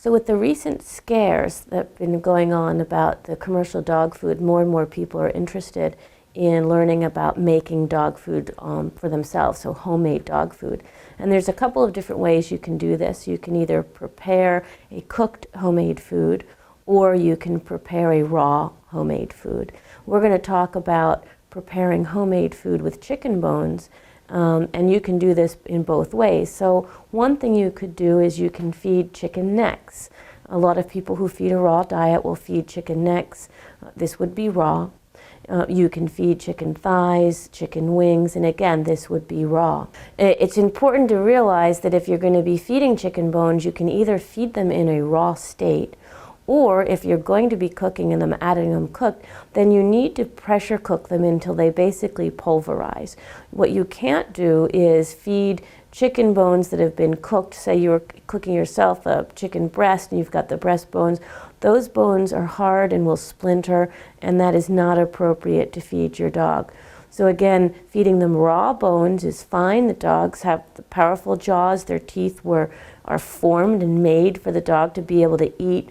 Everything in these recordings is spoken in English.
So with the recent scares that have been going on about the commercial dog food, more and more people are interested in learning about making dog food for themselves, so homemade dog food. And there's a couple of different ways you can do this. You can either prepare a cooked homemade food, or you can prepare a raw homemade food. We're going to talk about preparing homemade food with chicken bones, and you can do this in both ways. So one thing you could do is you can feed chicken necks. A lot of people who feed a raw diet will feed chicken necks. This would be raw. You can feed chicken thighs, chicken wings, and again, this would be raw. It's important to realize that if you're going to be feeding chicken bones, you can either feed them in a raw state, or if you're going to be cooking them, adding them cooked, then you need to pressure cook them until they basically pulverize. What you can't do is feed chicken bones that have been cooked. Say you're cooking yourself a chicken breast and you've got the breast bones. Those bones are hard and will splinter, and that is not appropriate to feed your dog. So again, feeding them raw bones is fine. The dogs have the powerful jaws. Their teeth are formed and made for the dog to be able to eat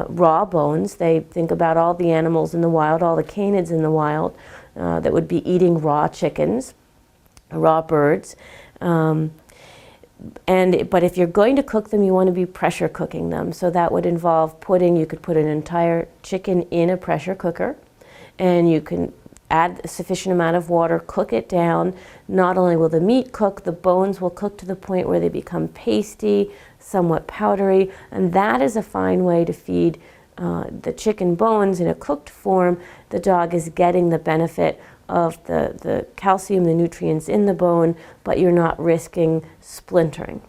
raw bones. They think about all the animals in the wild, all the canids in the wild that would be eating raw chickens, raw birds. But if you're going to cook them, you want to be pressure cooking them. So that would involve you could put an entire chicken in a pressure cooker, and you can add a sufficient amount of water, cook it down. Not only will the meat cook, the bones will cook to the point where they become pasty, somewhat powdery, and that is a fine way to feed the chicken bones in a cooked form. The dog is getting the benefit of the calcium, the nutrients in the bone, but you're not risking splintering.